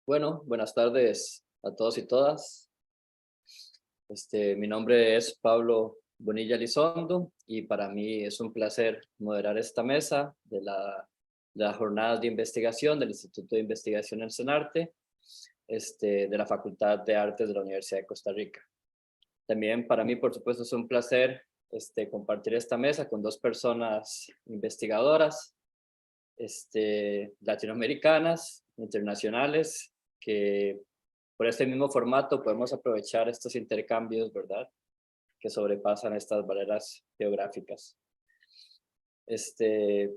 Bueno, buenas tardes a todos y todas. Mi nombre es Pablo Bonilla Lizondo y para mí es un placer moderar esta mesa de la jornada de investigación del Instituto de Investigación en Senarte, de la Facultad de Artes de la Universidad de Costa Rica. También para mí, por supuesto, es un placer compartir esta mesa con dos personas investigadoras latinoamericanas, internacionales, que por este mismo formato podemos aprovechar estos intercambios, ¿verdad? Que sobrepasan estas barreras geográficas. Antes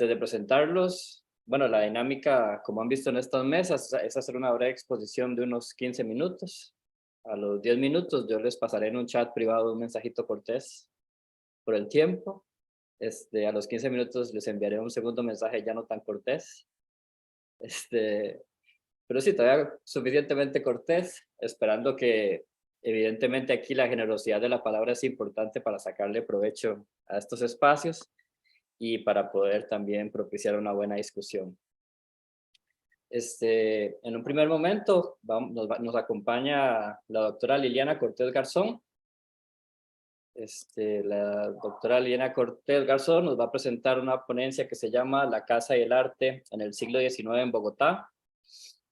de presentarlos, bueno, la dinámica, como han visto en estas mesas, es hacer una breve exposición de unos 15 minutos. A los 10 minutos yo les pasaré en un chat privado un mensajito cortés por el tiempo. A los 15 minutos les enviaré un segundo mensaje ya no tan cortés. Pero sí, todavía suficientemente cortés, esperando que evidentemente aquí la generosidad de la palabra es importante para sacarle provecho a estos espacios y para poder también propiciar una buena discusión. En un primer momento nos acompaña la doctora Liliana Cortés Garzón. La doctora Liliana Cortés Garzón nos va a presentar una ponencia que se llama La Casa y el Arte en el siglo XIX en Bogotá,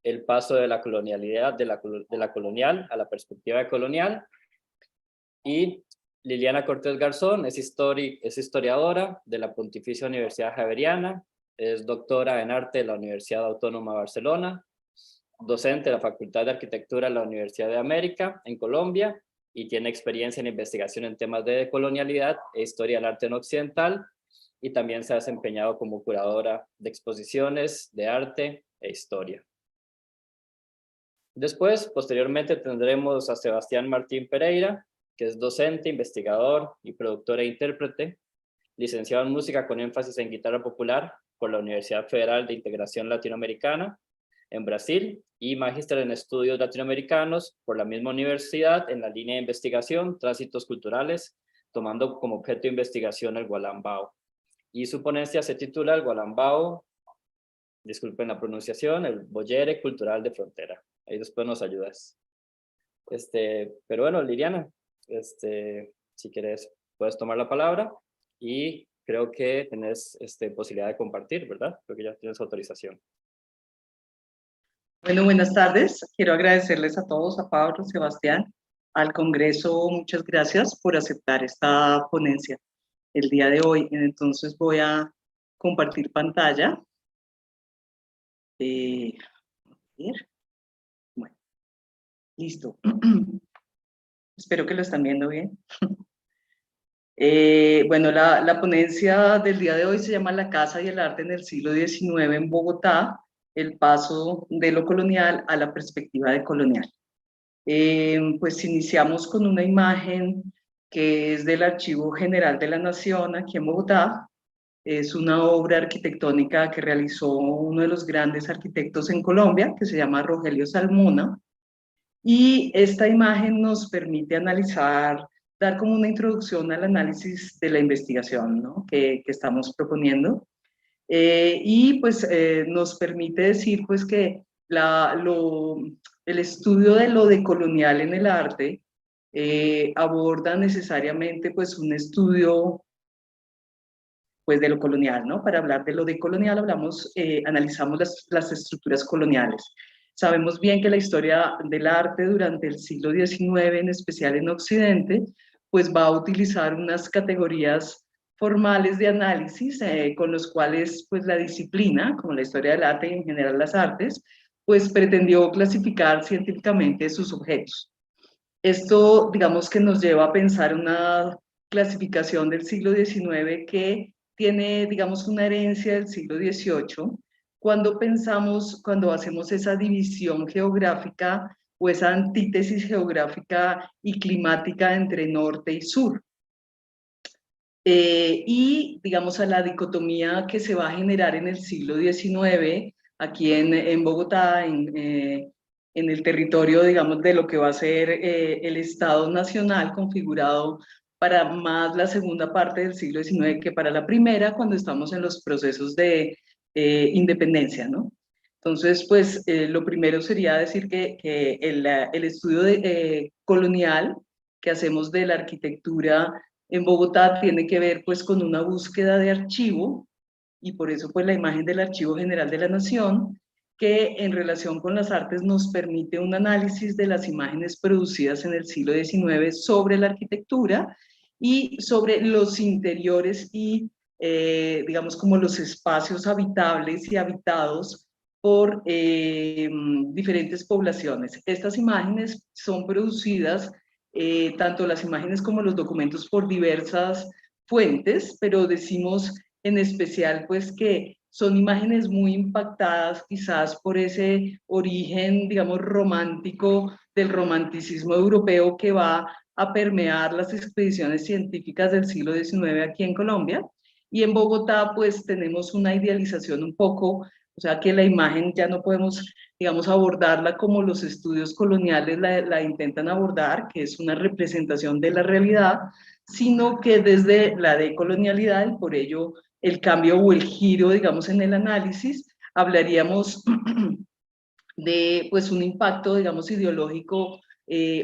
el paso de la colonialidad, de la colonial a la perspectiva colonial. Y Liliana Cortés Garzón es historiadora de la Pontificia Universidad Javeriana, es doctora en arte de la Universidad Autónoma de Barcelona, docente de la Facultad de Arquitectura de la Universidad de América en Colombia y tiene experiencia en investigación en temas de colonialidad e historia del arte no occidental, y también se ha desempeñado como curadora de exposiciones de arte e historia. Después, posteriormente, tendremos a Sebastián Martín Pereira, que es docente, investigador y productor e intérprete, licenciado en música con énfasis en guitarra popular por la Universidad Federal de Integración Latinoamericana en Brasil y magíster en estudios latinoamericanos por la misma universidad en la línea de investigación Tránsitos Culturales, tomando como objeto de investigación el Gualambao. Y su ponencia se titula El Gualambao, disculpen la pronunciación, el Boyere Cultural de Frontera. Ahí después nos ayudas. Pero bueno, Liliana, si quieres, puedes tomar la palabra y creo que tenés posibilidad de compartir, ¿verdad? Creo que ya tienes autorización. Bueno, buenas tardes. Quiero agradecerles a todos, a Pablo, Sebastián, al Congreso, muchas gracias por aceptar esta ponencia el día de hoy. Entonces voy a compartir pantalla. Bueno, listo. Espero que lo están viendo bien. Bueno, la ponencia del día de hoy se llama La Casa y el Arte en el siglo XIX en Bogotá, el paso de lo colonial a la perspectiva de colonial. Pues iniciamos con una imagen que es del Archivo General de la Nación aquí en Bogotá. Es una obra arquitectónica que realizó uno de los grandes arquitectos en Colombia, que se llama Rogelio Salmona. Y esta imagen nos permite analizar, dar como una introducción al análisis de la investigación, ¿no?, que estamos proponiendo. Y pues nos permite decir pues que el estudio de lo decolonial en el arte aborda necesariamente pues un estudio pues de lo colonial, ¿no? Para hablar de lo decolonial analizamos las estructuras coloniales. Sabemos bien que la historia del arte durante el siglo XIX, en especial en Occidente, pues va a utilizar unas categorías formales de análisis con los cuales pues la disciplina, como la historia del arte y en general las artes, pues pretendió clasificar científicamente sus objetos. Esto, digamos que nos lleva a pensar una clasificación del siglo XIX que tiene, digamos, una herencia del siglo XVIII, cuando hacemos esa división geográfica o esa antítesis geográfica y climática entre norte y sur. Y digamos a la dicotomía que se va a generar en el siglo XIX, aquí en Bogotá, en el territorio, digamos, de lo que va a ser el Estado Nacional configurado para más la segunda parte del siglo XIX que para la primera, cuando estamos en los procesos de independencia, ¿no? Entonces, pues lo primero sería decir que el estudio colonial que hacemos de la arquitectura en Bogotá tiene que ver pues con una búsqueda de archivo, y por eso pues la imagen del Archivo General de la Nación, que en relación con las artes nos permite un análisis de las imágenes producidas en el siglo XIX sobre la arquitectura y sobre los interiores y digamos como los espacios habitables y habitados por diferentes poblaciones. Estas imágenes son producidas, tanto las imágenes como los documentos, por diversas fuentes, pero decimos en especial pues que son imágenes muy impactadas quizás por ese origen, digamos, romántico del romanticismo europeo que va a permear las expediciones científicas del siglo XIX aquí en Colombia. Y en Bogotá pues tenemos una idealización un poco, o sea que la imagen ya no podemos, digamos, abordarla como los estudios coloniales la intentan abordar, que es una representación de la realidad, sino que desde la decolonialidad, y por ello el cambio o el giro, digamos, en el análisis, hablaríamos de pues un impacto, digamos, ideológico,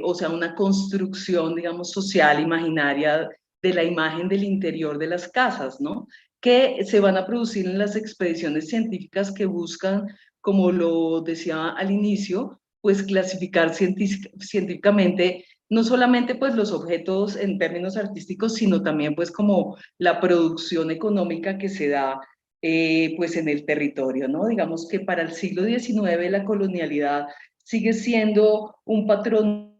o sea, una construcción, digamos, social, imaginaria de la imagen del interior de las casas, ¿no? Que se van a producir en las expediciones científicas que buscan, como lo decía al inicio, pues clasificar científicamente no solamente pues los objetos en términos artísticos, sino también pues como la producción económica que se da pues en el territorio, ¿no? Digamos que para el siglo XIX la colonialidad sigue siendo un patrón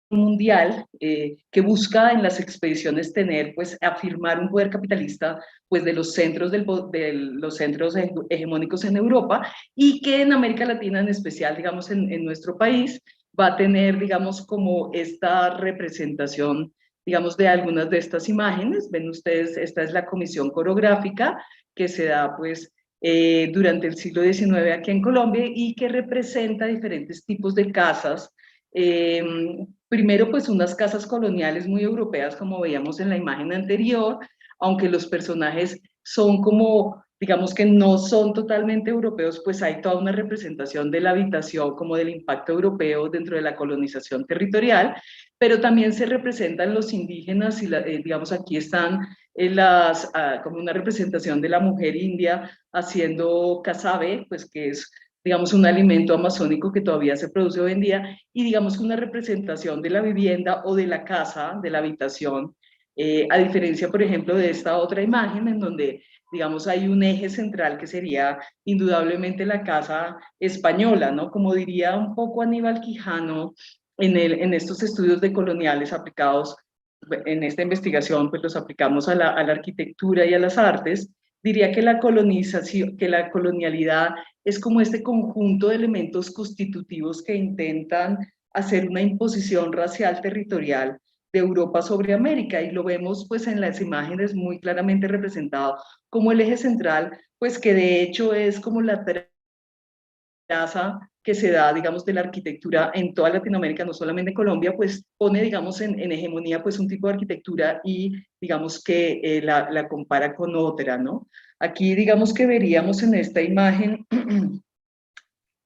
mundial que busca en las expediciones tener, pues, afirmar un poder capitalista, pues, de los centros, de los centros hegemónicos en Europa, y que en América Latina, en especial, digamos, en nuestro país, va a tener, digamos, como esta representación, digamos, de algunas de estas imágenes. Ven ustedes, esta es la comisión coreográfica que se da, pues, durante el siglo XIX aquí en Colombia, y que representa diferentes tipos de casas. Primero, pues unas casas coloniales muy europeas, como veíamos en la imagen anterior, aunque los personajes son como, digamos que no son totalmente europeos, pues hay toda una representación de la habitación, como del impacto europeo dentro de la colonización territorial, pero también se representan los indígenas y digamos aquí están como una representación de la mujer india haciendo casabe, pues que es, digamos, un alimento amazónico que todavía se produce hoy en día, y digamos una representación de la vivienda o de la casa, de la habitación, a diferencia, por ejemplo, de esta otra imagen en donde, digamos, hay un eje central que sería indudablemente la casa española, ¿no? Como diría un poco Aníbal Quijano en estos estudios de coloniales aplicados, en esta investigación, pues los aplicamos a la arquitectura y a las artes, diría que la colonización, que la colonialidad es como este conjunto de elementos constitutivos que intentan hacer una imposición racial territorial de Europa sobre América, y lo vemos pues en las imágenes muy claramente representado como el eje central, pues que de hecho es como la traza que se da, digamos, de la arquitectura en toda Latinoamérica, no solamente en Colombia, pues pone, digamos, en hegemonía, pues un tipo de arquitectura y, digamos, que la compara con otra, ¿no? Aquí, digamos, que veríamos en esta imagen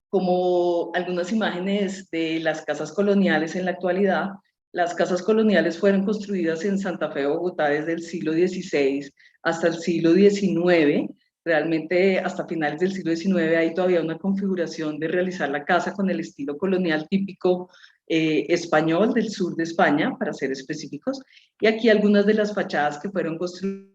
como algunas imágenes de las casas coloniales en la actualidad. Las casas coloniales fueron construidas en Santa Fe, Bogotá, desde el siglo XVI hasta el siglo XIX. Realmente hasta finales del siglo XIX hay todavía una configuración de realizar la casa con el estilo colonial típico español del sur de España, para ser específicos. Y aquí algunas de las fachadas que fueron construidas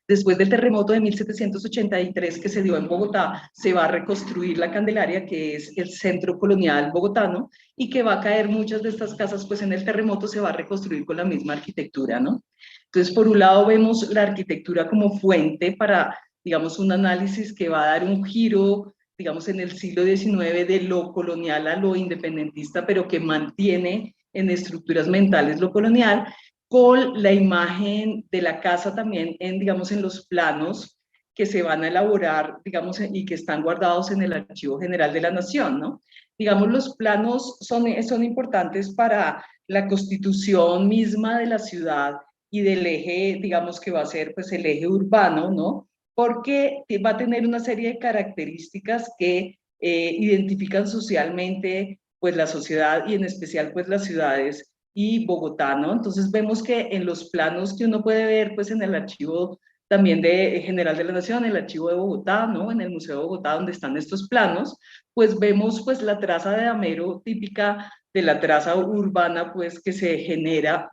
después del terremoto de 1783 que se dio en Bogotá. Se va a reconstruir la Candelaria, que es el centro colonial bogotano, y que va a caer muchas de estas casas, pues en el terremoto se va a reconstruir con la misma arquitectura, ¿no? Entonces, por un lado vemos la arquitectura como fuente para, digamos, un análisis que va a dar un giro, digamos, en el siglo XIX de lo colonial a lo independentista, pero que mantiene en estructuras mentales lo colonial, con la imagen de la casa también en, digamos, en los planos que se van a elaborar, digamos, y que están guardados en el Archivo General de la Nación, ¿no? Digamos, los planos son importantes para la constitución misma de la ciudad y del eje, digamos, que va a ser, pues, el eje urbano, ¿no? porque va a tener una serie de características que identifican socialmente pues la sociedad y en especial pues las ciudades y Bogotá, ¿no? Entonces vemos que en los planos que uno puede ver pues en el archivo también de General de la Nación, el archivo de Bogotá, ¿no? En el Museo de Bogotá donde están estos planos, pues vemos pues la traza de Damero típica de la traza urbana pues que se genera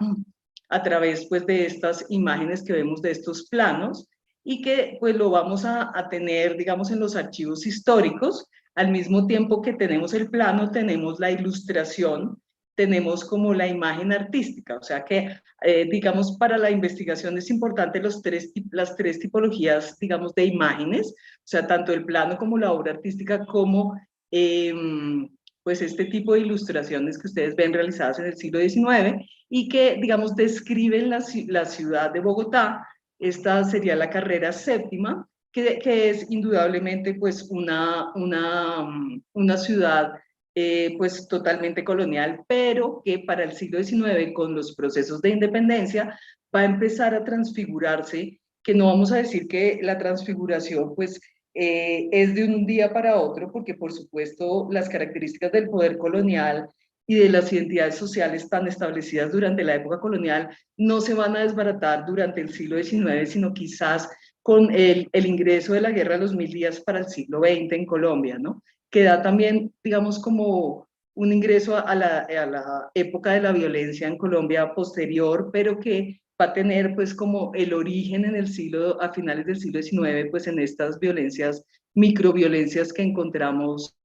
a través pues de estas imágenes que vemos de estos planos y que pues lo vamos a tener digamos en los archivos históricos, al mismo tiempo que tenemos el plano, tenemos la ilustración, tenemos como la imagen artística, o sea que digamos para la investigación es importante las tres tipologías digamos de imágenes, o sea tanto el plano como la obra artística como pues este tipo de ilustraciones que ustedes ven realizadas en el siglo XIX y que, digamos, describen la ciudad de Bogotá. Esta sería la carrera séptima, que es indudablemente pues una ciudad pues totalmente colonial, pero que para el siglo XIX, con los procesos de independencia, va a empezar a transfigurarse, que no vamos a decir que la transfiguración pues es de un día para otro, porque por supuesto las características del poder colonial y de las identidades sociales tan establecidas durante la época colonial no se van a desbaratar durante el siglo XIX, sino quizás con el ingreso de la Guerra de los Mil Días para el siglo XX en Colombia, ¿no? Que da también, digamos, como un ingreso a la época de la violencia en Colombia posterior, pero que va a tener pues como el origen en el siglo, a finales del siglo XIX, pues en estas violencias, microviolencias que encontramos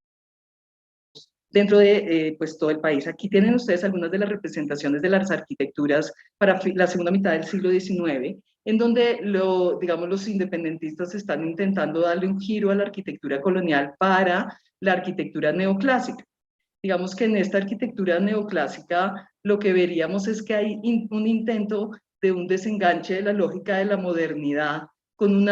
dentro de pues todo el país. Aquí tienen ustedes algunas de las representaciones de las arquitecturas para la segunda mitad del siglo XIX, en donde digamos, los independentistas están intentando darle un giro a la arquitectura colonial para la arquitectura neoclásica. Digamos que en esta arquitectura neoclásica lo que veríamos es que hay un intento de un desenganche de la lógica de la modernidad con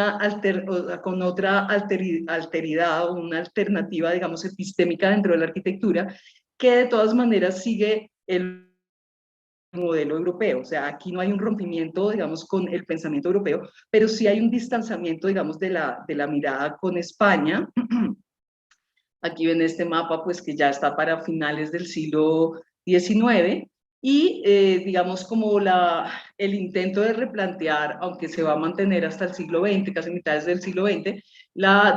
otra alteridad o una alternativa, digamos, epistémica dentro de la arquitectura, que de todas maneras sigue el modelo europeo. O sea, aquí no hay un rompimiento, digamos, con el pensamiento europeo, pero sí hay un distanciamiento, digamos, de la mirada con España. Aquí ven este mapa, pues que ya está para finales del siglo XIX y digamos como el intento de replantear, aunque se va a mantener hasta el siglo XX, casi mitades del siglo XX,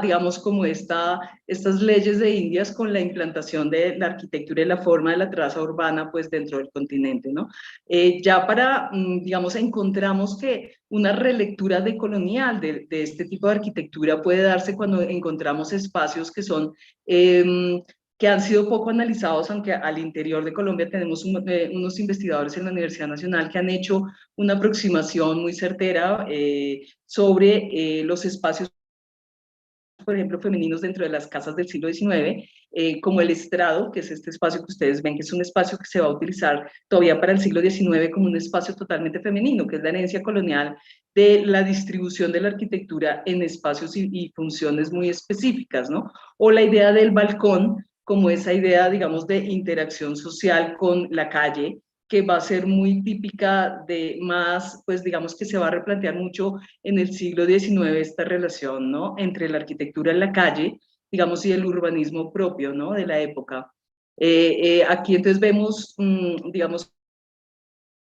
digamos como estas leyes de Indias con la implantación de la arquitectura y la forma de la traza urbana pues dentro del continente, ¿no? Ya digamos, encontramos que una relectura decolonial de este tipo de arquitectura puede darse cuando encontramos espacios que son que han sido poco analizados, aunque al interior de Colombia tenemos unos investigadores en la Universidad Nacional que han hecho una aproximación muy certera sobre los espacios, por ejemplo, femeninos dentro de las casas del siglo XIX, como el estrado, que es este espacio que ustedes ven, que es un espacio que se va a utilizar todavía para el siglo XIX como un espacio totalmente femenino, que es la herencia colonial de la distribución de la arquitectura en espacios y funciones muy específicas, ¿no? O la idea del balcón como esa idea, digamos, de interacción social con la calle, que va a ser muy típica de más, pues digamos que se va a replantear mucho en el siglo XIX esta relación, ¿no? Entre la arquitectura en la calle, digamos, y el urbanismo propio, ¿no? De la época. Aquí entonces vemos, digamos,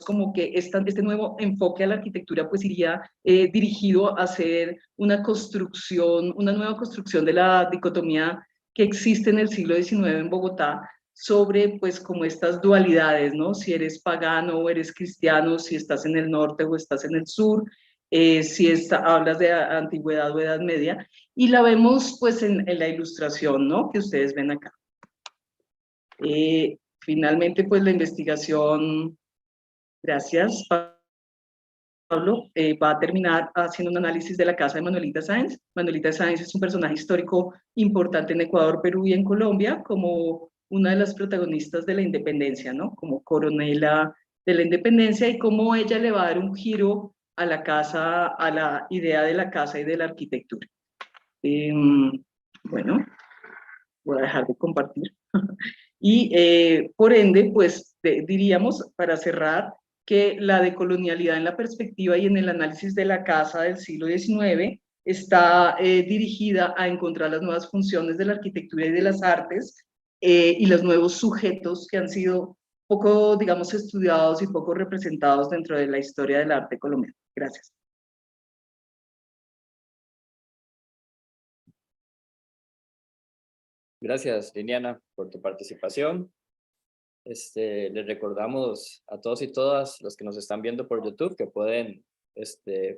como que este nuevo enfoque a la arquitectura pues iría dirigido a hacer una construcción, una nueva construcción de la dicotomía que existe en el siglo XIX en Bogotá sobre pues como estas dualidades, ¿no? Si eres pagano o eres cristiano, si estás en el norte o estás en el sur, si hablas de antigüedad o edad media, y la vemos pues en la ilustración, ¿no? Que ustedes ven acá. Finalmente pues la investigación. Gracias, Pablo. Va a terminar haciendo un análisis de la casa de Manuelita Sáenz. Manuelita Sáenz es un personaje histórico importante en Ecuador, Perú y en Colombia, como una de las protagonistas de la independencia, ¿no? Como coronela de la independencia y cómo ella le va a dar un giro a la casa, a la idea de la casa y de la arquitectura. Bueno, voy a dejar de compartir. Y por ende, pues diríamos, para cerrar, que la decolonialidad en la perspectiva y en el análisis de la casa del siglo XIX está dirigida a encontrar las nuevas funciones de la arquitectura y de las artes y los nuevos sujetos que han sido poco, digamos, estudiados y poco representados dentro de la historia del arte colombiano. Gracias. Gracias, Liliana, por tu participación. Les recordamos a todos y todas los que nos están viendo por YouTube que pueden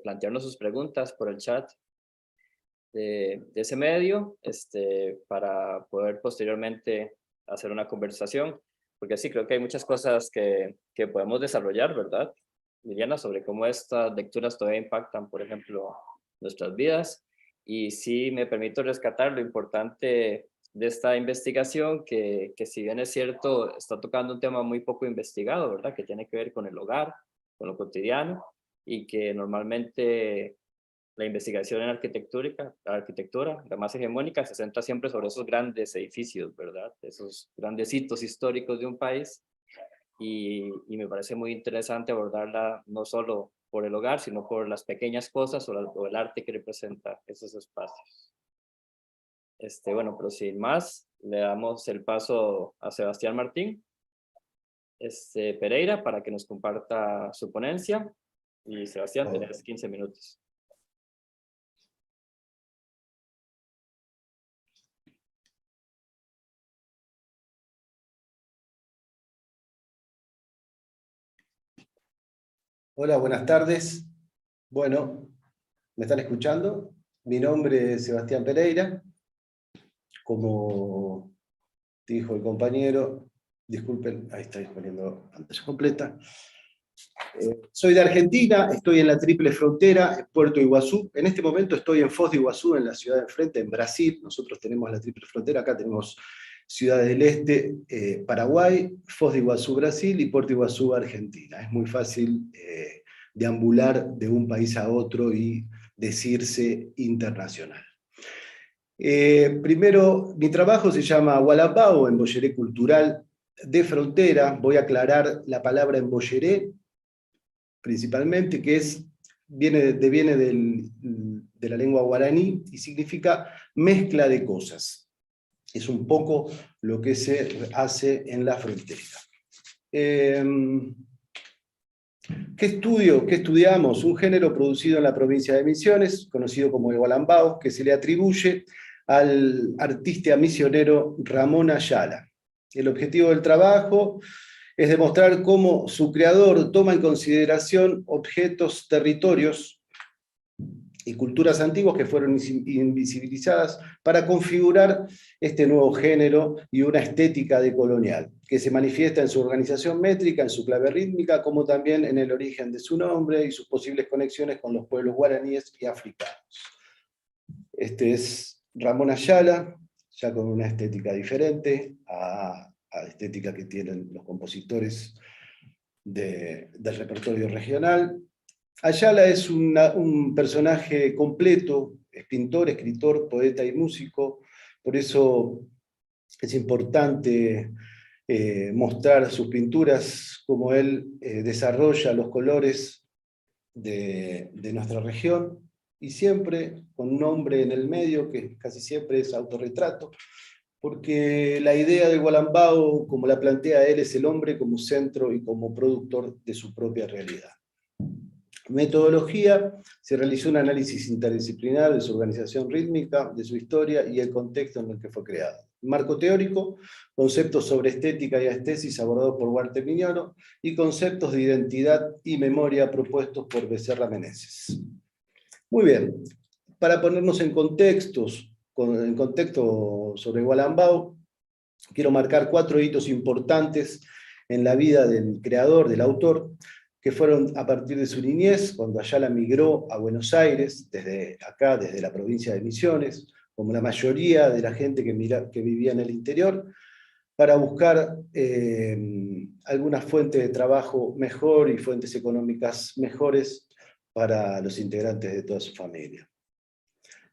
plantearnos sus preguntas por el chat de ese medio para poder posteriormente hacer una conversación, porque sí, creo que hay muchas cosas que podemos desarrollar, ¿verdad, Liliana? Sobre cómo estas lecturas todavía impactan, por ejemplo, nuestras vidas. Y sí me permito rescatar lo importante de esta investigación, que si bien es cierto, está tocando un tema muy poco investigado, ¿verdad? Que tiene que ver con el hogar, con lo cotidiano, y que normalmente la investigación en arquitectura, la más hegemónica, se centra siempre sobre esos grandes edificios, ¿verdad? Esos grandes hitos históricos de un país, y me parece muy interesante abordarla no solo por el hogar, sino por las pequeñas cosas o el arte que representa esos espacios. Bueno, pero sin más, le damos el paso a Sebastián Martín Pereira para que nos comparta su ponencia. Y Sebastián, tenés 15 minutos. Hola, buenas tardes. Bueno, ¿me están escuchando? Mi nombre es Sebastián Pereira. Como dijo el compañero, disculpen, ahí estoy poniendo pantalla completa. Soy de Argentina, estoy en la triple frontera, en Puerto Iguazú. En este momento estoy en Foz de Iguazú, en la ciudad de enfrente, en Brasil. Nosotros tenemos la triple frontera, acá tenemos Ciudad del Este, Paraguay, Foz de Iguazú, Brasil, y Puerto Iguazú, Argentina. Es muy fácil deambular de un país a otro y decirse internacional. Primero, mi trabajo se llama Walambao, Embolleré Cultural de Frontera. Voy a aclarar la palabra embolleré, principalmente, que viene de la lengua guaraní y significa mezcla de cosas. Es un poco lo que se hace en la frontera. ¿Qué estudio? ¿Qué estudiamos? Un género producido en la provincia de Misiones, conocido como el Walambao, que se le atribuye al artista misionero Ramón Ayala. El objetivo del trabajo es demostrar cómo su creador toma en consideración objetos, territorios y culturas antiguas que fueron invisibilizadas para configurar este nuevo género y una estética decolonial, que se manifiesta en su organización métrica, en su clave rítmica, como también en el origen de su nombre y sus posibles conexiones con los pueblos guaraníes y africanos. Este es Ramón Ayala, ya con una estética diferente a la estética que tienen los compositores del repertorio regional. Ayala es un personaje completo, es pintor, escritor, poeta y músico, por eso es importante mostrar sus pinturas, como él desarrolla los colores de nuestra región, y siempre con un hombre en el medio, que casi siempre es autorretrato, porque la idea del Walambao, como la plantea él, es el hombre como centro y como productor de su propia realidad. Metodología: se realizó un análisis interdisciplinar de su organización rítmica, de su historia y el contexto en el que fue creado. Marco teórico: conceptos sobre estética y estesis abordados por Huarte Miñano, y conceptos de identidad y memoria propuestos por Becerra Meneses. Muy bien, para ponernos en contexto sobre Walambao, quiero marcar 4 hitos importantes en la vida del creador, del autor, que fueron a partir de su niñez, cuando Ayala migró a Buenos Aires, desde acá, desde la provincia de Misiones, como la mayoría de la gente que vivía en el interior, para buscar alguna fuente de trabajo mejor y fuentes económicas mejores para los integrantes de toda su familia.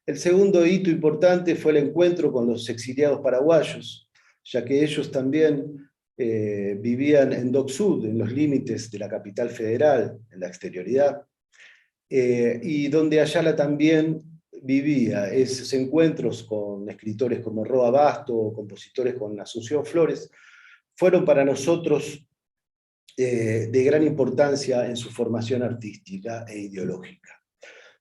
El segundo hito importante fue el encuentro con los exiliados paraguayos, ya que ellos también vivían en Dock Sud, en los límites de la capital federal, en la exterioridad, y donde Ayala también vivía esos encuentros con escritores como Roa Basto, o compositores con Asunción Flores, fueron para nosotros de gran importancia en su formación artística e ideológica.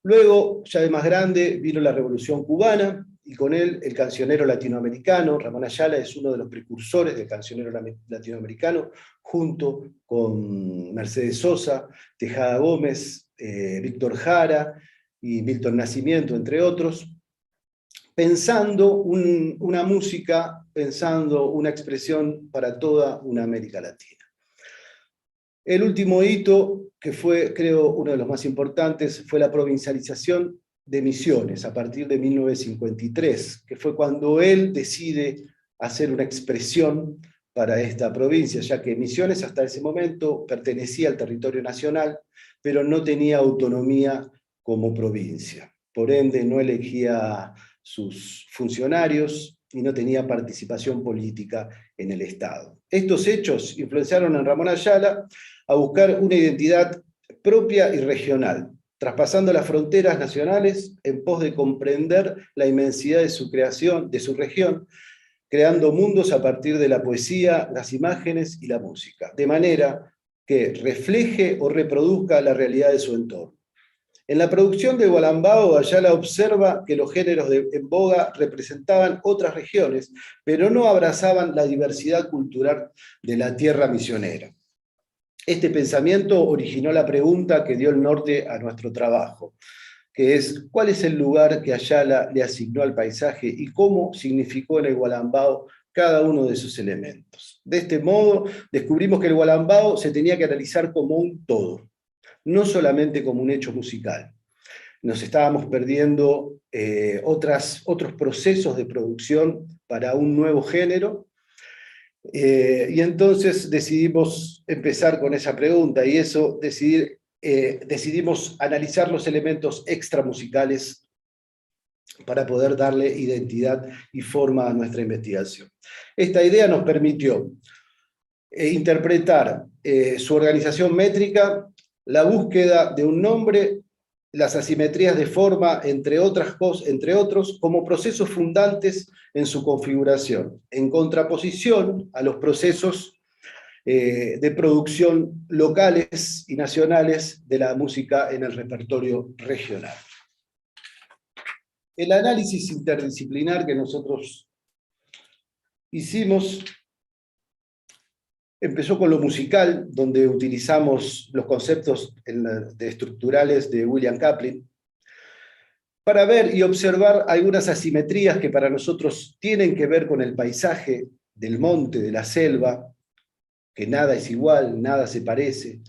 Luego, ya de más grande, vino la Revolución Cubana, y con él el cancionero latinoamericano. Ramón Ayala es uno de los precursores del cancionero latinoamericano, junto con Mercedes Sosa, Tejada Gómez, Víctor Jara y Milton Nascimento, entre otros, pensando una música, pensando una expresión para toda una América Latina. El último hito, que fue, creo, uno de los más importantes, fue la provincialización de Misiones, a partir de 1953, que fue cuando él decide hacer una expresión para esta provincia, ya que Misiones hasta ese momento pertenecía al territorio nacional, pero no tenía autonomía como provincia. Por ende, no elegía sus funcionarios y no tenía participación política en el Estado. Estos hechos influenciaron a Ramón Ayala a buscar una identidad propia y regional, traspasando las fronteras nacionales en pos de comprender la inmensidad de su creación, de su región, creando mundos a partir de la poesía, las imágenes y la música, de manera que refleje o reproduzca la realidad de su entorno. En la producción de Gualambao, Ayala observa que los géneros en boga representaban otras regiones, pero no abrazaban la diversidad cultural de la tierra misionera. Este pensamiento originó la pregunta que dio el norte a nuestro trabajo, que es, ¿cuál es el lugar que Ayala le asignó al paisaje y cómo significó en el Gualambao cada uno de sus elementos? De este modo, descubrimos que el Gualambao se tenía que analizar como un todo, no solamente como un hecho musical. Nos estábamos perdiendo otros procesos de producción para un nuevo género, y entonces decidimos empezar con esa pregunta, y eso decidimos analizar los elementos extramusicales para poder darle identidad y forma a nuestra investigación. Esta idea nos permitió interpretar su organización métrica, la búsqueda de un nombre, las asimetrías de forma, entre otros, como procesos fundantes en su configuración, en contraposición a los procesos de producción locales y nacionales de la música en el repertorio regional. El análisis interdisciplinar que nosotros hicimos empezó con lo musical, donde utilizamos los conceptos estructurales de William Kaplan, para ver y observar algunas asimetrías que para nosotros tienen que ver con el paisaje del monte, de la selva, que nada es igual, nada se parece,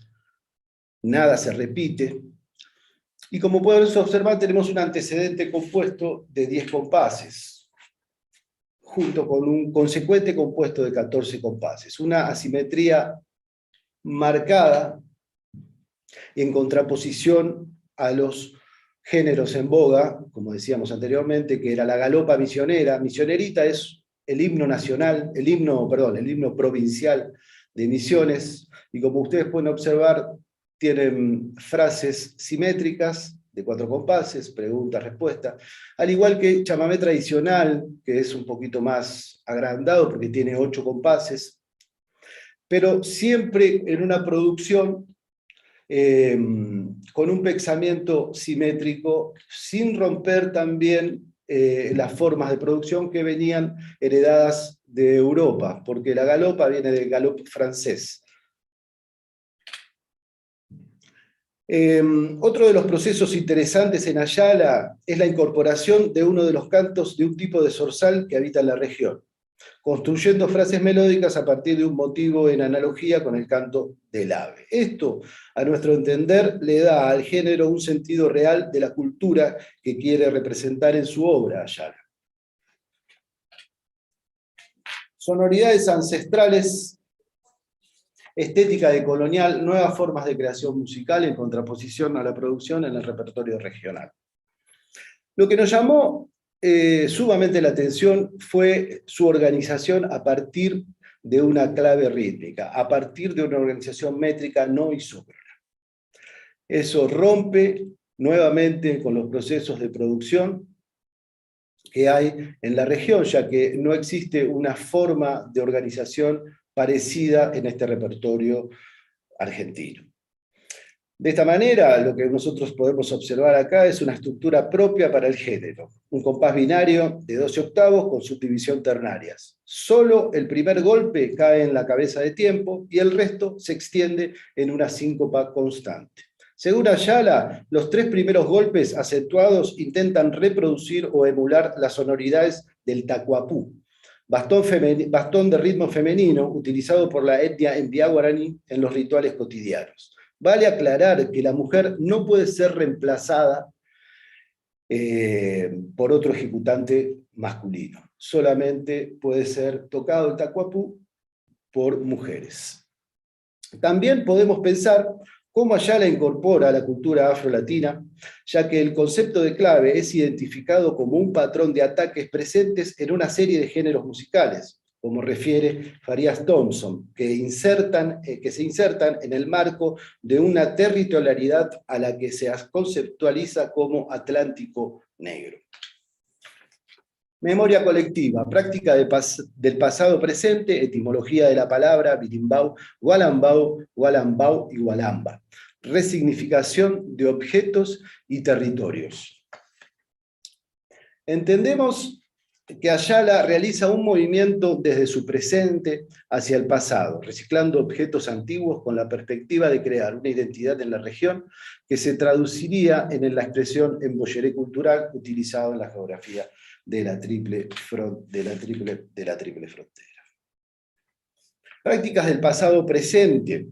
nada se repite. Y como podemos observar, tenemos un antecedente compuesto de 10 compases, junto con un consecuente compuesto de 14 compases. Una asimetría marcada en contraposición a los géneros en boga, como decíamos anteriormente, que era la galopa misionera. Misionerita es el himno nacional, el himno provincial de Misiones, y como ustedes pueden observar, tienen frases simétricas de 4 compases, pregunta, respuesta, al igual que chamamé tradicional, que es un poquito más agrandado porque tiene 8 compases, pero siempre en una producción con un pensamiento simétrico, sin romper también las formas de producción que venían heredadas de Europa, porque la galopa viene del galop francés. Otro de los procesos interesantes en Ayala es la incorporación de uno de los cantos de un tipo de zorzal que habita en la región, construyendo frases melódicas a partir de un motivo en analogía con el canto del ave. Esto, a nuestro entender, le da al género un sentido real de la cultura que quiere representar en su obra Ayala. Sonoridades ancestrales, estética decolonial, nuevas formas de creación musical en contraposición a la producción en el repertorio regional. Lo que nos llamó sumamente la atención fue su organización a partir de una clave rítmica, a partir de una organización métrica no isócrona. Eso rompe nuevamente con los procesos de producción que hay en la región, ya que no existe una forma de organización parecida en este repertorio argentino. De esta manera, lo que nosotros podemos observar acá es una estructura propia para el género, un compás binario de 12 octavos con subdivisión ternarias. Solo el primer golpe cae en la cabeza de tiempo y el resto se extiende en una síncopa constante. Según Ayala, los 3 primeros golpes acentuados intentan reproducir o emular las sonoridades del tacuapú, bastón de ritmo femenino utilizado por la etnia Mbia guaraní en los rituales cotidianos. Vale aclarar que la mujer no puede ser reemplazada por otro ejecutante masculino. Solamente puede ser tocado el tacuapú por mujeres. También podemos pensar cómo Ayala incorpora la cultura afrolatina, ya que el concepto de clave es identificado como un patrón de ataques presentes en una serie de géneros musicales, como refiere Farias Thompson, que se insertan en el marco de una territorialidad a la que se conceptualiza como Atlántico Negro. Memoria colectiva, práctica del pasado presente, etimología de la palabra, birimbau, gualambau y gualamba. Resignificación de objetos y territorios. Entendemos que Ayala realiza un movimiento desde su presente hacia el pasado, reciclando objetos antiguos con la perspectiva de crear una identidad en la región que se traduciría en la expresión embolleré cultural utilizado en la geografía de la triple frontera. Prácticas del pasado presente.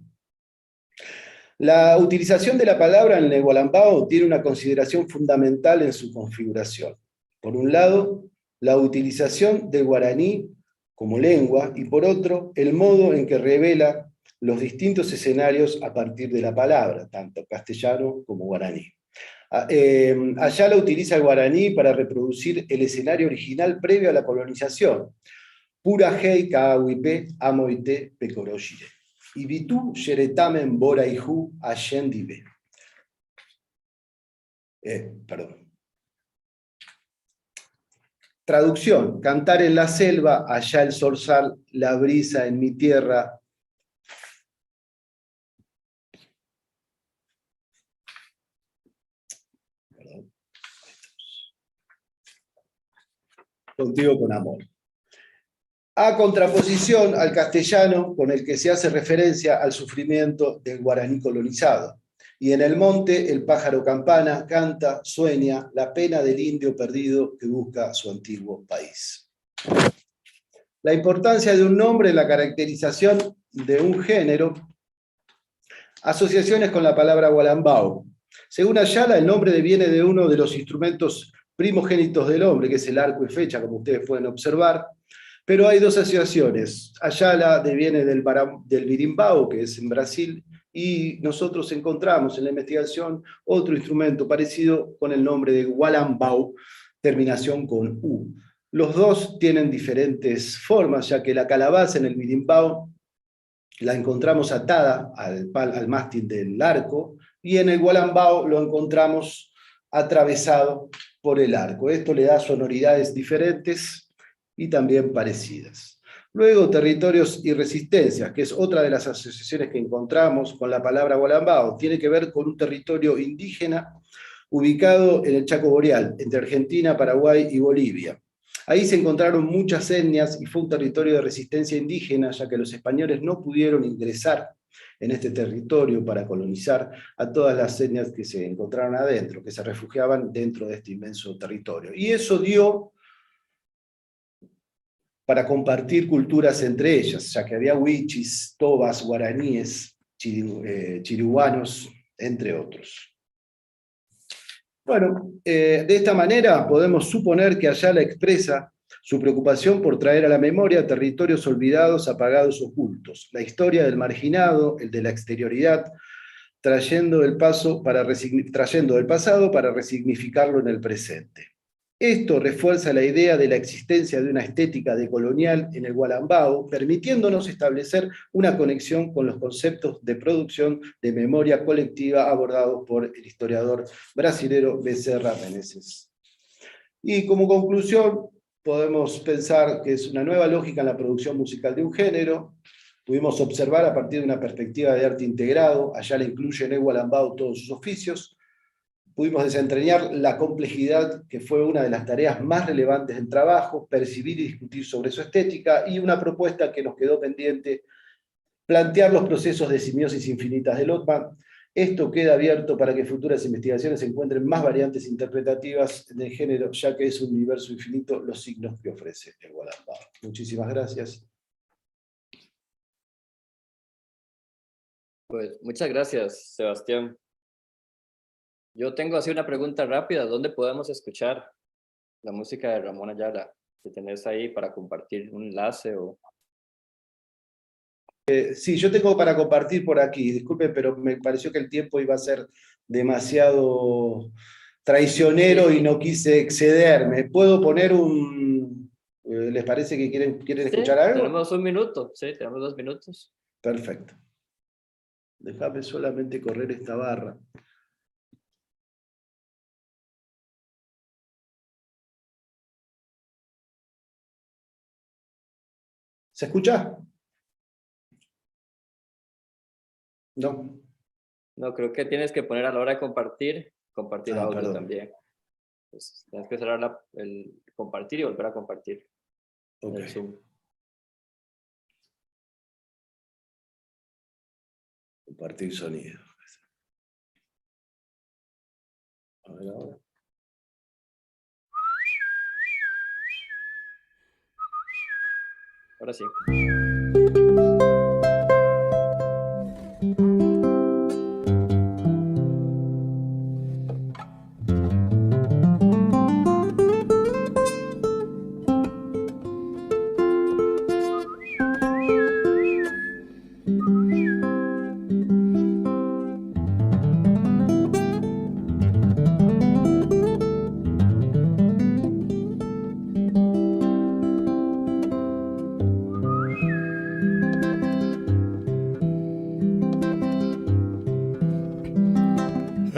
La utilización de la palabra en el gualambao tiene una consideración fundamental en su configuración. Por un lado, la utilización del guaraní como lengua, y por otro, el modo en que revela los distintos escenarios a partir de la palabra, tanto castellano como guaraní. Ayala utiliza el guaraní para reproducir el escenario original previo a la colonización. Pura hei kaawipe amoite pecoroshire. Ibitu sheretamen bora ihu ashendibe. Perdón. Traducción: cantar en la selva, allá el zorzal, la brisa en mi tierra. Perdón. Contigo con amor. A contraposición al castellano, con el que se hace referencia al sufrimiento del guaraní colonizado. Y en el monte el pájaro campana canta, sueña la pena del indio perdido que busca su antiguo país. La importancia de un nombre en la caracterización de un género. Asociaciones con la palabra gualambao. Según Ayala, el nombre deviene de uno de los instrumentos primogénitos del hombre, que es el arco y flecha, como ustedes pueden observar. Pero hay 2 asociaciones. Ayala deviene del birimbau, que es en Brasil, y nosotros encontramos en la investigación otro instrumento parecido con el nombre de gualambau, terminación con U. Los 2 tienen diferentes formas, ya que la calabaza en el birimbau la encontramos atada al mástil del arco, y en el gualambao lo encontramos atravesado por el arco. Esto le da sonoridades diferentes y también parecidas. Luego, territorios y resistencias, que es otra de las asociaciones que encontramos con la palabra gualambao. Tiene que ver con un territorio indígena ubicado en el Chaco Boreal, entre Argentina, Paraguay y Bolivia. Ahí se encontraron muchas etnias y fue un territorio de resistencia indígena, ya que los españoles no pudieron ingresar en este territorio para colonizar a todas las etnias que se encontraron adentro, que se refugiaban dentro de este inmenso territorio. Y eso dio para compartir culturas entre ellas, ya que había huichis, tobas, guaraníes, chirihuanos, entre otros. Bueno, de esta manera podemos suponer que Ayala expresa su preocupación por traer a la memoria territorios olvidados, apagados, ocultos, la historia del marginado, el de la exterioridad, trayendo del pasado para resignificarlo en el presente. Esto refuerza la idea de la existencia de una estética decolonial en el Gualambao, permitiéndonos establecer una conexión con los conceptos de producción de memoria colectiva abordados por el historiador brasilero Becerra Meneses. Y como conclusión, podemos pensar que es una nueva lógica en la producción musical de un género. Pudimos observar a partir de una perspectiva de arte integrado, allá le incluye en el Gualambao todos sus oficios. Pudimos desentrañar la complejidad que fue una de las tareas más relevantes del trabajo, percibir y discutir sobre su estética, y una propuesta que nos quedó pendiente, plantear los procesos de simiosis infinitas de Lotman. Esto queda abierto para que futuras investigaciones encuentren más variantes interpretativas del género, ya que es un universo infinito los signos que ofrece el Gualambao. Muchísimas gracias. Pues muchas gracias, Sebastián. Yo tengo así una pregunta rápida. ¿Dónde podemos escuchar la música de Ramón Ayala? Si tenés ahí para compartir un enlace o... Sí, yo tengo para compartir por aquí. Disculpen, pero me pareció que el tiempo iba a ser demasiado traicionero y no quise excederme. ¿Puedo poner un... ¿Les parece que quieren Sí, escuchar algo? tenemos un minuto. Sí, tenemos 2 minutos. Perfecto. Déjame solamente correr esta barra. ¿Se escucha? No. No, creo que tienes que poner a la hora de compartir audio Perdón. también. Pues, tienes que cerrar el compartir y volver a compartir Ok. el Zoom. Compartir sonido. A ver ahora. Ahora sí.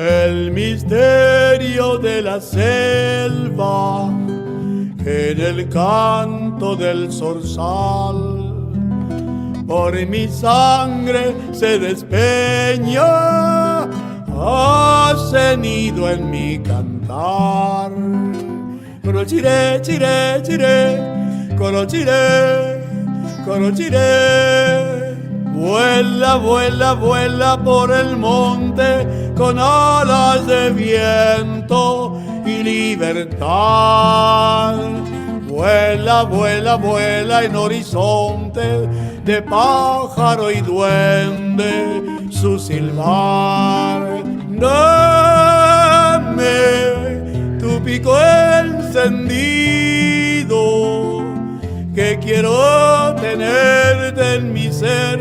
El misterio de la selva en el canto del zorzal por mi sangre se despeña, ha cenido en mi cantar. Coro chiré, chiré, chiré, coro chiré, coro chiré. Vuela, vuela, vuela por el monte con alas de viento y libertad. Vuela, vuela, vuela en horizonte de pájaro y duende su silbar. Dame tu pico encendido, que quiero tenerte en mi ser,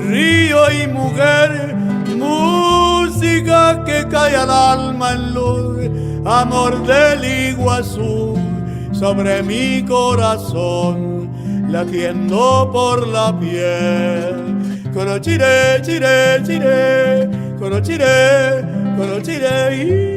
río y mujer, música que cae al alma en luz, amor del Iguazú sobre mi corazón, latiendo por la piel. Coro chiré, chiré, chiré, coro chiré, coro chiré.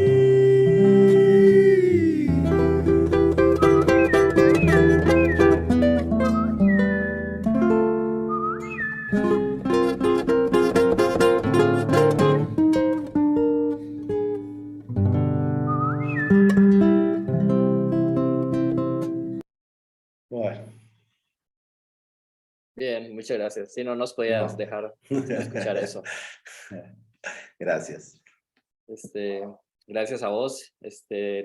Bueno. Bien, muchas gracias. Si no nos podías dejar sin escuchar eso. Gracias. Gracias a vos.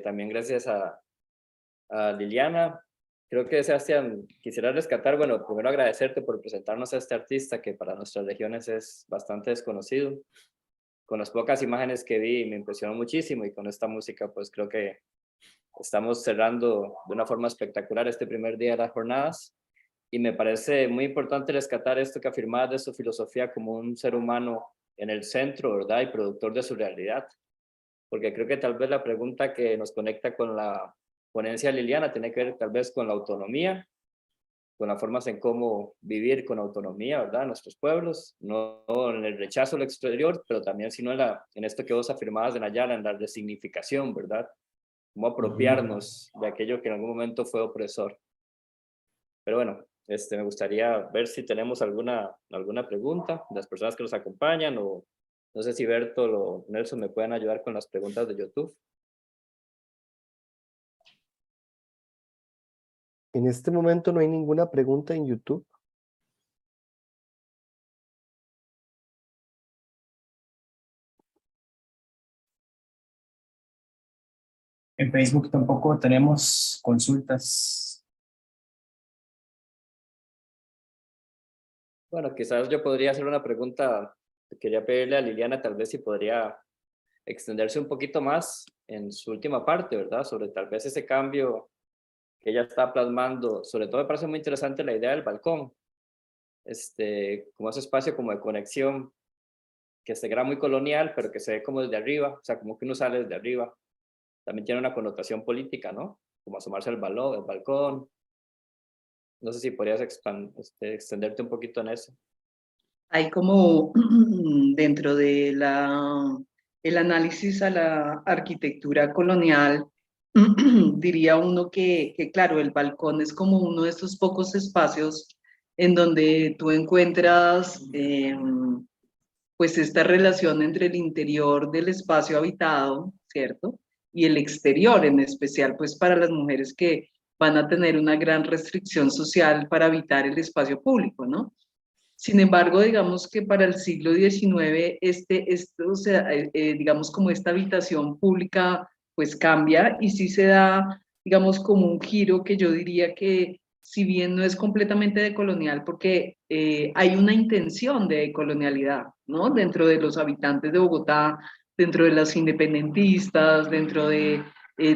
También gracias a Liliana. Creo que, Sebastián, quisiera rescatar, bueno, primero agradecerte por presentarnos a este artista que para nuestras regiones es bastante desconocido. Con las pocas imágenes que vi me impresionó muchísimo, y con esta música pues creo que estamos cerrando de una forma espectacular este primer día de las jornadas, y me parece muy importante rescatar esto que afirmabas de su filosofía como un ser humano en el centro, ¿verdad? Y productor de su realidad, porque creo que tal vez la pregunta que nos conecta con la ponencia de Liliana tiene que ver tal vez con la autonomía, con las formas en cómo vivir con autonomía, ¿verdad? En nuestros pueblos, no en el rechazo al exterior, pero también sino en esto que vos afirmabas de Nayara, en la resignificación, ¿verdad? Cómo apropiarnos de aquello que en algún momento fue opresor. Pero bueno, me gustaría ver si tenemos alguna pregunta de las personas que nos acompañan, o no sé si Bertol o Nelson me pueden ayudar con las preguntas de YouTube. En este momento no hay ninguna pregunta en YouTube. En Facebook tampoco tenemos consultas. Bueno, quizás yo podría hacer una pregunta. Quería pedirle a Liliana tal vez si podría extenderse un poquito más en su última parte, ¿verdad? Sobre tal vez ese cambio que ella está plasmando. Sobre todo me parece muy interesante la idea del balcón, como ese espacio como de conexión que se graba muy colonial, pero que se ve como desde arriba, o sea, como que uno sale desde arriba. También tiene una connotación política, ¿no? Como asomarse al balcón. No sé si podrías extenderte un poquito en eso. Hay como dentro de el análisis a la arquitectura colonial, diría uno que claro, el balcón es como uno de estos pocos espacios en donde tú encuentras pues esta relación entre el interior del espacio habitado, ¿cierto? Y el exterior, en especial pues para las mujeres que van a tener una gran restricción social para habitar el espacio público, ¿no? Sin embargo, digamos que para el siglo XIX, o sea, digamos como esta habitación pública pues cambia y sí se da, digamos, como un giro que yo diría que si bien no es completamente decolonial, porque hay una intención de decolonialidad, ¿no? Dentro de los habitantes de Bogotá, dentro de los independentistas, dentro de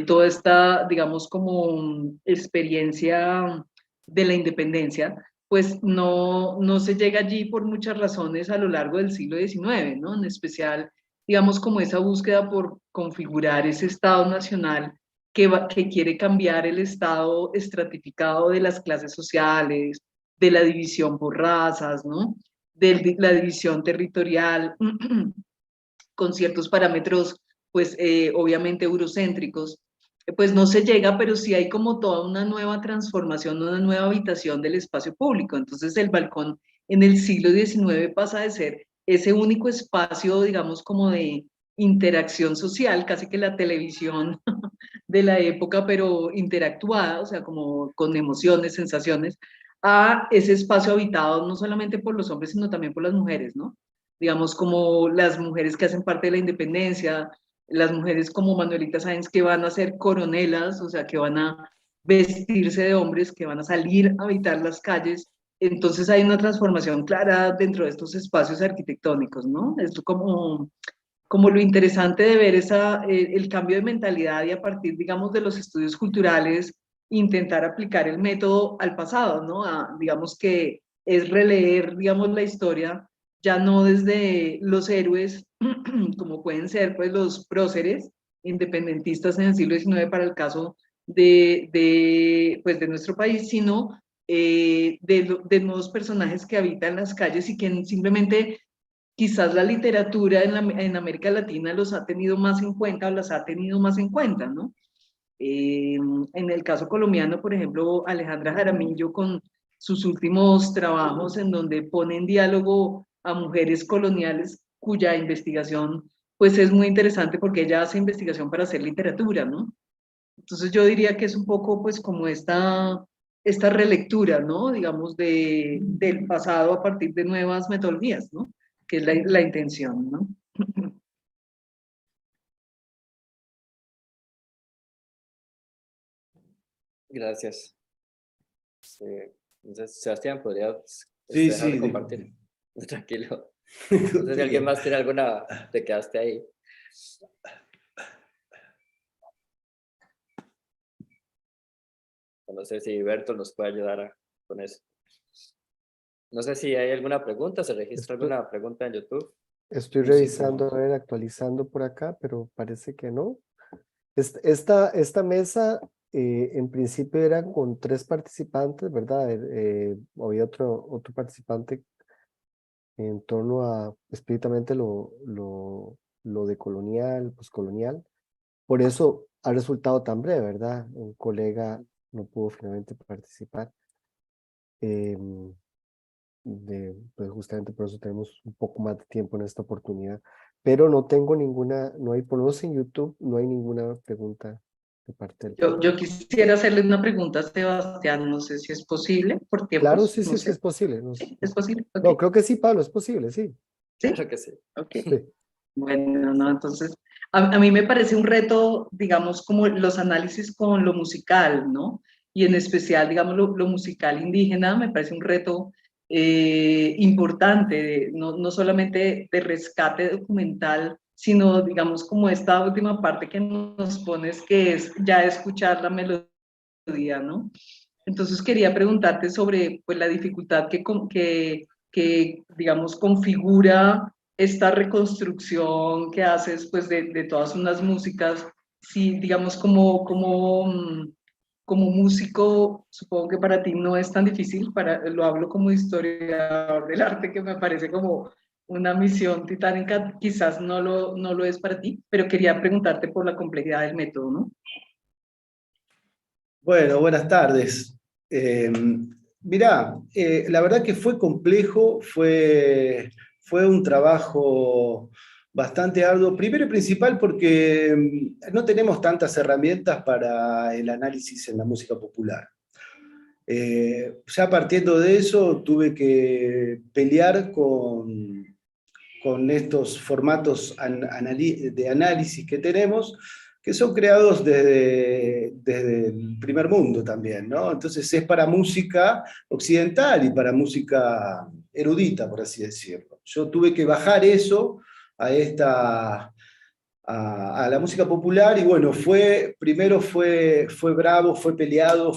toda esta, digamos, como experiencia de la independencia, pues no se llega allí por muchas razones a lo largo del siglo XIX, ¿no? En especial, digamos, como esa búsqueda por configurar ese Estado nacional que quiere cambiar el estado estratificado de las clases sociales, de la división por razas, ¿no? De la división territorial, con ciertos parámetros, pues obviamente eurocéntricos, pues no se llega, pero sí hay como toda una nueva transformación, una nueva habitación del espacio público. Entonces el balcón en el siglo XIX pasa de ser ese único espacio, digamos, como de interacción social, casi que la televisión de la época, pero interactuada, o sea, como con emociones, sensaciones, a ese espacio habitado no solamente por los hombres, sino también por las mujeres, ¿no? Digamos, como las mujeres que hacen parte de la independencia, las mujeres como Manuelita Sáenz que van a ser coronelas, o sea, que van a vestirse de hombres, que van a salir a habitar las calles. Entonces hay una transformación clara dentro de estos espacios arquitectónicos, ¿no? Esto como lo interesante de ver el cambio de mentalidad y a partir, digamos, de los estudios culturales, intentar aplicar el método al pasado, ¿no? Digamos que es releer, digamos, la historia, ya no desde los héroes, como pueden ser, pues, los próceres independentistas en el siglo XIX para el caso pues, de nuestro país, sino de nuevos personajes que habitan las calles y que simplemente quizás la literatura en América Latina los ha tenido más en cuenta o las ha tenido más en cuenta, ¿no? En el caso colombiano, por ejemplo, Alejandra Jaramillo con sus últimos trabajos en donde pone en diálogo a mujeres coloniales cuya investigación pues es muy interesante porque ella hace investigación para hacer literatura, ¿no? Entonces yo diría que es un poco pues como esta relectura, ¿no? Digamos, del pasado a partir de nuevas metodologías, ¿no? Que es la intención, ¿no? Gracias. Entonces, Sebastián, ¿podrías Sí, dejar de sí. compartir? Tranquilo. No sé si alguien más tiene alguna, te quedaste ahí. No sé si Bertol nos puede ayudar con eso. No sé si hay alguna pregunta, ¿se registra alguna pregunta en YouTube? Estoy No sé revisando, cómo. a ver, actualizando por acá, pero parece que no. Esta mesa En principio eran con 3 participantes, ¿verdad? Había otro participante en torno a explícitamente lo decolonial, poscolonial. Por eso ha resultado tan breve, ¿verdad? Un colega no pudo finalmente participar. Pues justamente por eso tenemos un poco más de tiempo en esta oportunidad. Pero no tengo ninguna, no hay, por lo menos en YouTube, no hay ninguna pregunta de parte del público. Yo quisiera hacerle una pregunta a Sebastián, no sé si es posible, por Claro, tiempos, sí, no sí, sí sé. es posible. No, ¿Sí? ¿Es posible? no, Ok. creo que sí, Pablo, es posible, sí. ¿Sí? Claro que sí. Ok. Sí. Bueno, no, entonces, a mí me parece un reto, digamos, como los análisis con lo musical, ¿no? Y en especial, digamos, lo musical indígena, me parece un reto importante, no solamente de rescate documental, sino, digamos, como esta última parte que nos pones, que es ya escuchar la melodía, ¿no? Entonces quería preguntarte sobre pues, la dificultad que, digamos, configura esta reconstrucción que haces pues, de todas unas músicas. Si, digamos, como músico, supongo que para ti no es tan difícil, lo hablo como historiador del arte, que me parece como una misión titánica, quizás no lo es para ti, pero quería preguntarte por la complejidad del método, ¿no? Bueno, buenas tardes. Mirá, la verdad que fue complejo, fue un trabajo bastante arduo. Primero y principal porque no tenemos tantas herramientas para el análisis en la música popular. Ya partiendo de eso, tuve que pelear con estos formatos de análisis que tenemos, que son creados desde el primer mundo también, ¿no? Entonces es para música occidental y para música erudita, por así decirlo. Yo tuve que bajar eso a la música popular y bueno, primero fue bravo, fue peleado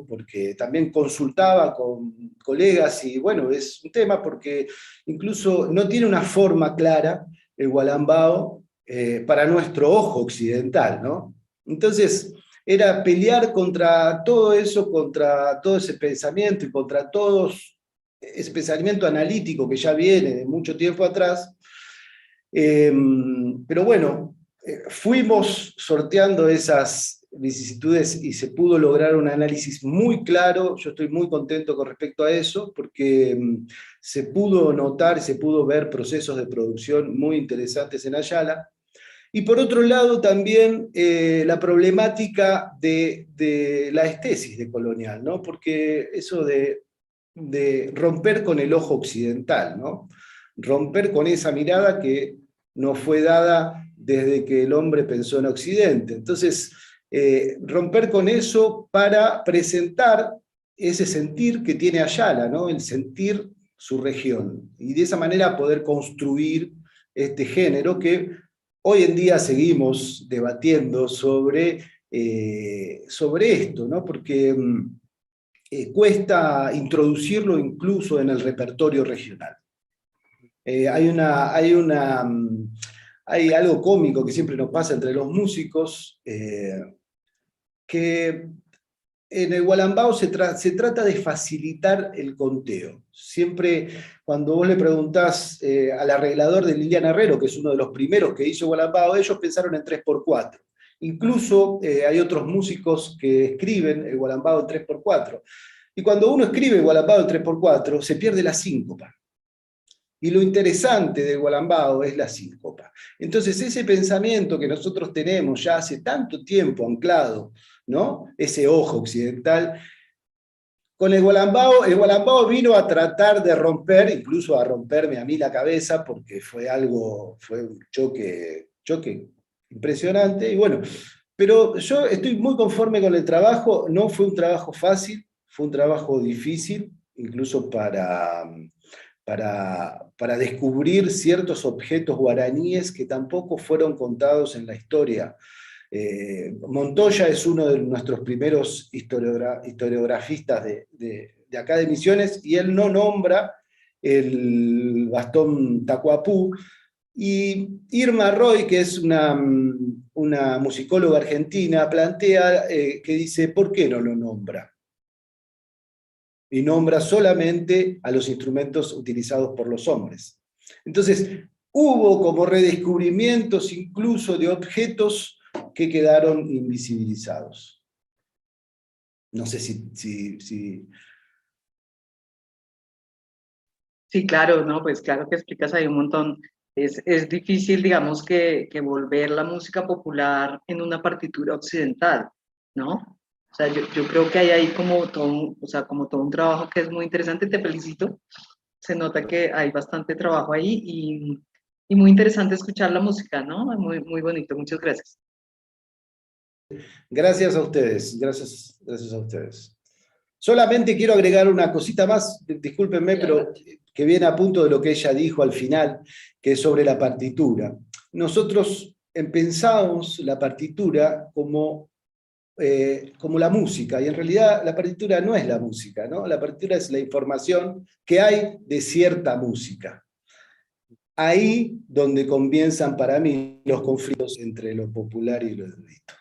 porque también consultaba con colegas y bueno, es un tema porque incluso no tiene una forma clara el gualambao para nuestro ojo occidental, ¿no? Entonces era pelear contra todo eso, contra todo ese pensamiento y contra todo ese pensamiento analítico que ya viene de mucho tiempo atrás. Pero bueno, fuimos sorteando esas vicisitudes y se pudo lograr un análisis muy claro. Yo estoy muy contento con respecto a eso, porque se pudo notar, se pudo ver procesos de producción muy interesantes en Ayala. Y por otro lado también la problemática de la estesis de colonial, ¿no? Porque eso de romper con el ojo occidental, ¿no? Romper con esa mirada que nos fue dada desde que el hombre pensó en Occidente. Entonces, romper con eso para presentar ese sentir que tiene Ayala, ¿no? El sentir su región, y de esa manera poder construir este género que hoy en día seguimos debatiendo sobre esto, ¿no? Porque cuesta introducirlo incluso en el repertorio regional. Hay algo cómico que siempre nos pasa entre los músicos, que en el gualambao se trata de facilitar el conteo. Siempre cuando vos le preguntás al arreglador de Liliana Herrero, que es uno de los primeros que hizo gualambao, ellos pensaron en 3x4. Incluso hay otros músicos que escriben el gualambao en 3x4. Y cuando uno escribe el gualambao en 3x4, se pierde la síncopa. Y lo interesante del gualambao es la síncopa. Entonces ese pensamiento que nosotros tenemos ya hace tanto tiempo anclado, ¿no? Ese ojo occidental, con el gualambao vino a tratar de romper, incluso a romperme a mí la cabeza, porque fue un choque impresionante, y bueno, pero yo estoy muy conforme con el trabajo. No fue un trabajo fácil, fue un trabajo difícil, incluso para descubrir ciertos objetos guaraníes que tampoco fueron contados en la historia. Montoya es uno de nuestros primeros historiografistas de acá de Misiones, y él no nombra el bastón tacuapú, Y Irma Roy, que es una musicóloga argentina, plantea que dice, ¿por qué no lo nombra? Y nombra solamente a los instrumentos utilizados por los hombres. Entonces, hubo como redescubrimientos incluso de objetos que quedaron invisibilizados. No sé si... Sí, claro, no, pues claro que explicas ahí un montón. Es difícil, digamos, que volver la música popular en una partitura occidental, ¿no? O sea, yo creo que hay ahí como todo, o sea, como todo un trabajo que es muy interesante, te felicito. Se nota que hay bastante trabajo ahí y muy interesante escuchar la música, ¿no? Muy, muy bonito, muchas gracias. Gracias a ustedes, gracias a ustedes. Solamente quiero agregar una cosita más, discúlpenme, pero que viene a punto de lo que ella dijo al final, que es sobre la partitura. Nosotros pensábamos la partitura como la música, y en realidad la partitura no es la música, ¿no? La partitura es la información que hay de cierta música. Ahí donde comienzan para mí los conflictos entre lo popular y lo erudito.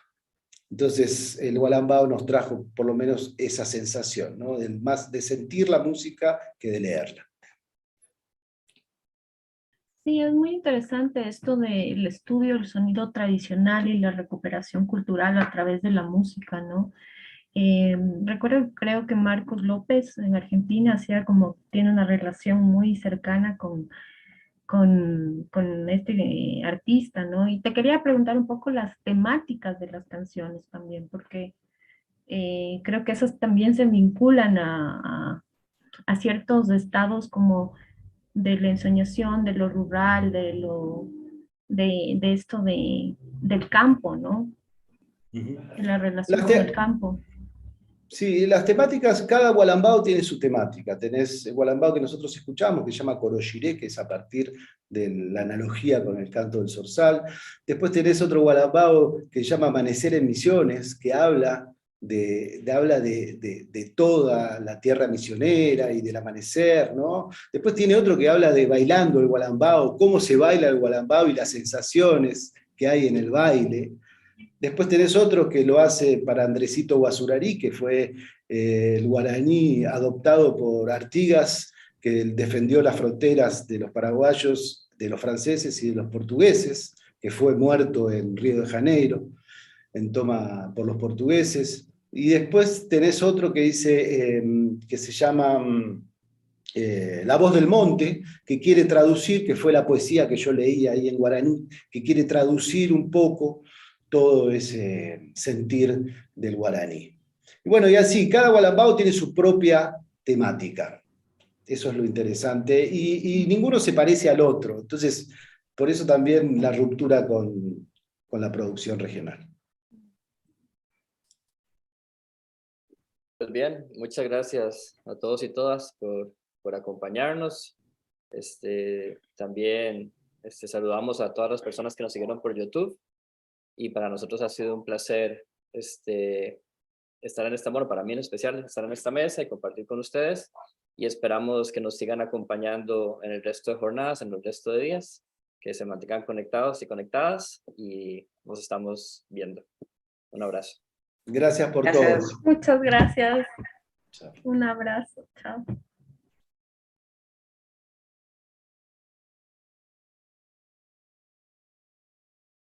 Entonces el Wallenbao nos trajo por lo menos esa sensación, ¿no? Más de sentir la música que de leerla. Sí, es muy interesante esto del estudio del sonido tradicional y la recuperación cultural a través de la música, ¿no? Recuerdo, creo que Marcos López en Argentina tiene una relación muy cercana con este artista, ¿no? Y te quería preguntar un poco las temáticas de las canciones también, porque creo que esas también se vinculan a ciertos estados como de la ensoñación, de lo rural, de esto del campo, ¿no? Ujú. De la relación con el campo. Sí, las temáticas, cada Wallenbao tiene su temática. Tenés el Wallenbao que nosotros escuchamos, que se llama Coroshiré, que es a partir de la analogía con el canto del zorzal. Después tenés otro Wallenbao que se llama Amanecer en Misiones, que habla de toda la tierra misionera y del amanecer, ¿no? Después tiene otro que habla de bailando el Wallenbao, cómo se baila el Wallenbao y las sensaciones que hay en el baile. Después tenés otro que lo hace para Andresito Guasurari, que fue el guaraní adoptado por Artigas, que defendió las fronteras de los paraguayos, de los franceses y de los portugueses, que fue muerto en Río de Janeiro, en toma por los portugueses. Y después tenés otro que dice, que se llama La Voz del Monte, que quiere traducir, que fue la poesía que yo leí ahí en guaraní, que quiere traducir un poco todo ese sentir del guaraní. Y bueno, y así, cada Wallenbao tiene su propia temática. Eso es lo interesante. Y ninguno se parece al otro. Entonces, por eso también la ruptura con la producción regional. Pues bien, muchas gracias a todos y todas por acompañarnos. También saludamos a todas las personas que nos siguieron por YouTube. Y para nosotros ha sido un placer estar en esta, bueno, para mí en especial, estar en esta mesa y compartir con ustedes. Y esperamos que nos sigan acompañando en el resto de jornadas, en el resto de días, que se mantengan conectados y conectadas y nos estamos viendo. Un abrazo. Gracias por Gracias. todo. Muchas gracias. Chao. Un abrazo. Chao.